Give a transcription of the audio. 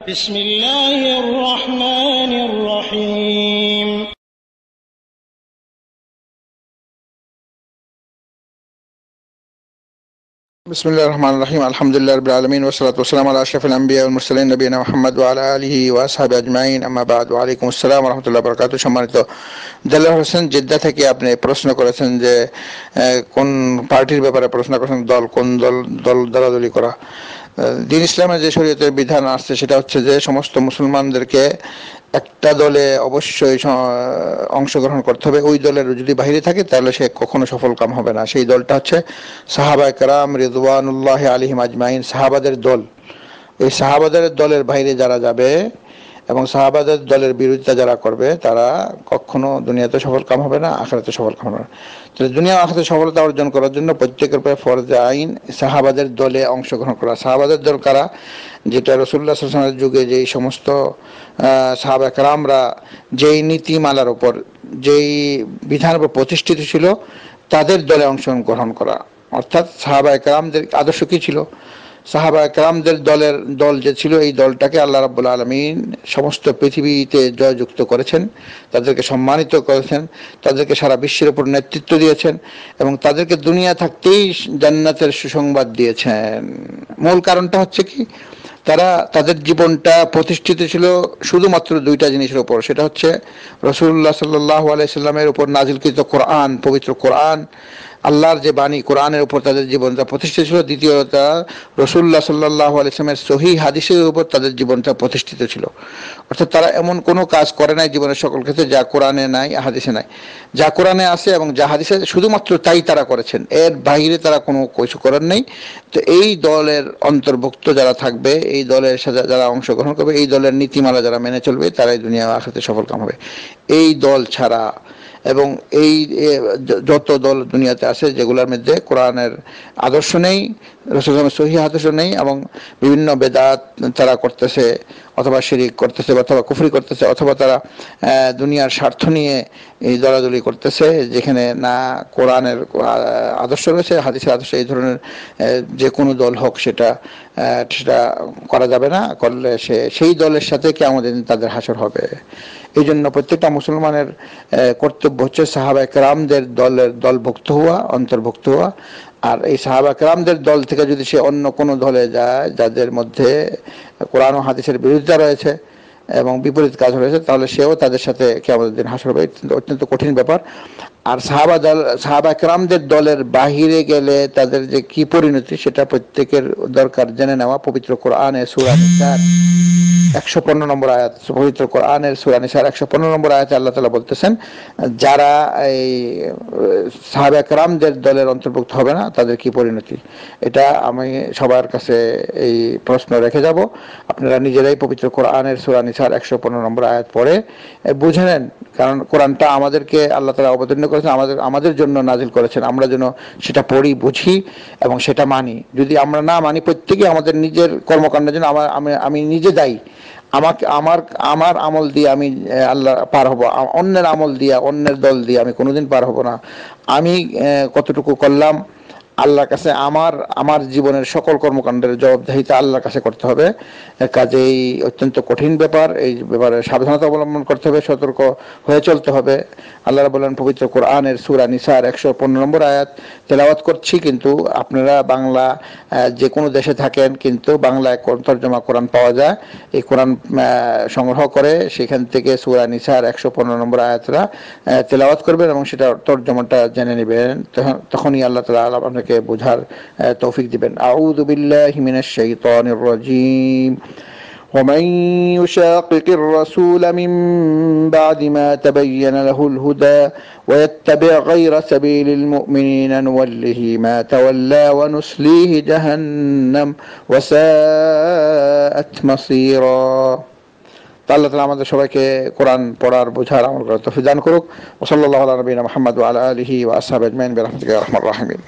بسم الله الرحمن الرحيم بسم الله الرحمن الرحيم الحمد لله رب العالمين والصلاة والسلام على أشرف الأنبياء والمرسلين نبينا محمد وعلى آله وأصحابه أجمعين أما بعد وعليكم السلام ورحمة الله وبركاته সম্মানিত দেলোয়ার হোসেন জেদ্দা থেকে আপনি প্রশ্ন করেছেন যে কোন পার্টির ব্যাপারে প্রশ্ন করেছেন দল কোন দল দলাদলি করা দ্বীন ইসলামের যে শরীয়তের বিধান আসছে সেটা হচ্ছে যে সমস্ত মুসলমানদেরকে একটা দলে অবশ্যই অংশগ্রহণ করতে হবে। ওই দলের যদি বাইরে থাকে তাহলে সে কখনো সফল কাম হবে না। সেই দলটা হচ্ছে সাহাবায়ে কেরাম রিদওয়ানুল্লাহি আলাইহিম আজমাইন, সাহাবাদের দল। ওই সাহাবাদের দলের বাইরে যারা যাবে এবং সাহাবাদের দলের বিরোধিতা যারা করবে তারা কখনো দুনিয়াতে সফল কাম হবে না, আখিরাতে সফল কাম হবে না। তো দুনিয়া আখিরাতে সফলতা অর্জন করার জন্য প্রত্যেকের উপরে ফরজ আইন সাহাবাদের দলে অংশগ্রহণ করা। সাহাবাদের দল কারা? যেটা রাসূলুল্লাহ সাল্লাল্লাহু আলাইহি ওয়াসাল্লামের যুগে যেই সমস্ত সাহাবা কেরামরা যেই নীতিমালার উপর যেই বিধানের উপর প্রতিষ্ঠিত ছিল তাদের দলে অংশগ্রহণ করা। অর্থাৎ সাহাবা কেরামদের আদর্শ কি ছিল? সাহাবা কেরামদের দল যে ছিল এই দলটাকে আল্লাহ রাব্বুল আলামিন সমস্ত পৃথিবীতে জয়যুক্ত করেছেন, তাদেরকে সম্মানিত করেছেন, তাদেরকে সারা বিশ্বের উপর নেতৃত্ব দিয়েছেন এবং তাদেরকে দুনিয়া থাকতেই জান্নাতের সুসংবাদ দিয়েছেন। মূল কারণটা হচ্ছে কি, তারা তাদের জীবনটা প্রতিষ্ঠিত ছিল শুধুমাত্র দুইটা জিনিসের উপর। সেটা হচ্ছে রাসূলুল্লাহ সাল্লাল্লাহু আলাইহি সাল্লামের উপর নাজিলকৃত কোরআন, পবিত্র কোরআন, আল্লাহর যে বাণী কোরআনের উপর তাদের জীবনটা প্রতিষ্ঠিত ছিল। দ্বিতীয়ত রাসূলুল্লাহ সাল্লাল্লাহু আলাইহি সাল্লামের সহিহ হাদিসের উপর তাদের জীবনটা প্রতিষ্ঠিত ছিল। অর্থাৎ তারা এমন কোনো কাজ করে নাই জীবনের সকল ক্ষেত্রে যা কোরআনে নাই, হাদিসে নাই। যা কোরআনে আছে এবং যা হাদিসে শুধুমাত্র তাই তারা করেছেন, এর বাইরে তারা কোনো কিছু করেন নাই। তো এই দলের অন্তর্ভুক্ত যারা থাকবে, এই দলের সাথে যারা অংশগ্রহণ করবে, এই দলের নীতিমালা যারা মেনে চলবে তারাই দুনিয়া আখিরাতে সফলকাম হবে। এই দল ছাড়া এবং এই যত দল দুনিয়াতে আছে যেগুলোর মধ্যে কোরআনের আদর্শ নেই, রাসূলের সহিহ আদর্শ নেই এবং বিভিন্ন বেদাত তারা করতেছে অথবা শিরিক করতেছে অথবা কুফরি করতেছে অথবা তারা দুনিয়ার স্বার্থ নিয়ে এই দলাদলি করতেছে, যেখানে না কোরআনের আদর্শ রয়েছে, হাদিসের আদর্শ, এই ধরনের যে কোনো দল হোক সেটা করা যাবে না। করলে সেই দলের সাথে কিয়ামতের দিন তাদের হাসর হবে। এই জন্য প্রত্যেকটা মুসলমানের কর্তব্য হচ্ছে সাহাবায়ে কেরামদের দলভুক্ত হওয়া, অন্তর্ভুক্ত হওয়া। আর এই সাহাবায়ে কেরামদের দল থেকে যদি সে অন্য কোনো দলে যায় যাদের মধ্যে কোরআন ও হাদিসের বিরোধিতা রয়েছে এবং বিপরীত কাজ রয়েছে, তাহলে সেও তাদের সাথে কিয়ামতের দিন হাসর হবে। অত্যন্ত কঠিন ব্যাপার। আর সাহাবায়ে কেরামদের দলের বাহিরে গেলে তাদের যে কি পরিণতি সেটা প্রত্যেকের দরকার জেনে নেওয়া। পবিত্র কোরআনের সূরা নিসার 115 নম্বর আয়াত, পবিত্র কোরআনের সূরা নিসার 115 নম্বর আয়াতে আল্লাহ তাআলা বলতেছেন, যারা এই সাহাবায়ে কেরামদের দলের অন্তর্ভুক্ত হবে না তাদের কি পরিণতি। এটা আমি সবার কাছে এই প্রশ্ন রেখে যাব। আপনারা নিজেরাই পবিত্র কোরআনের সূরা নিসার 115 নম্বর আয়াত পড়ে বুঝে নেন। কারণ কোরআনটা আমাদেরকে আল্লাহ তাআলা অবতীর্ণ করেছেন, আমাদের জন্য নাজিল করেছেন। আমরা যেন সেটা পড়ি, বুঝি এবং সেটা মানি। যদি আমরা না মানি, প্রত্যেকে আমাদের নিজের কর্মকাণ্ডের জন্য আমি নিজে দায়ী। আমার আমল দিয়ে আমি আল্লাহ পার হব, অন্যের আমল দিয়ে, অন্যের দল দিয়ে আমি কোনোদিন পার হব না। আমি কতটুকু করলাম আল্লাহর কাছে, আমার জীবনের সকল কর্মকাণ্ডের জবাবদিহিতা আল্লাহর কাছে করতে হবে। কাজেই অত্যন্ত কঠিন ব্যাপার। এই ব্যাপারে সাবধানতা অবলম্বন করতে হবে, সতর্ক হয়ে চলতে হবে। আল্লাহ বলেন পবিত্র কোরআনের সূরা নিসার 115 নম্বর আয়াত তেলাওয়াত করছি, কিন্তু আপনারা বাংলা যে কোনো দেশে থাকেন কিন্তু বাংলায় তরজমা কোরআন পাওয়া যায়। এই কোরআন সংগ্রহ করে সেখান থেকে সূরা নিসার 115 নম্বর আয়াতটা তেলাওয়াত করবেন এবং সেটা তরজমাটা জেনে নেবেন। তখনই আল্লাহ তাআলা আপনাকে বোঝার তৌফিক দিবেন। আউযু বিল্লাহি মিনাশ শাইতানির রাজীম। ومن يشاقق الرسول من بعد ما تبين له الهدى ويتبع غير سبيل المؤمنين نوله ما تولى ونسليه جهنم وساءت مصيرا। আল্লাহ তাআলা আমাদের সবাইকে কোরআন পড়ার, বোঝার, আমল করার তৌফিক দান করুক। ওয়া সাল্লাল্লাহু আলা নবিয়িনা মুহাম্মদ ওয়া আলা আলিহি ওয়া আসহাবিহি আজমাইন বিরহমাতিকা ইয়া আরহামার রাহিমিন।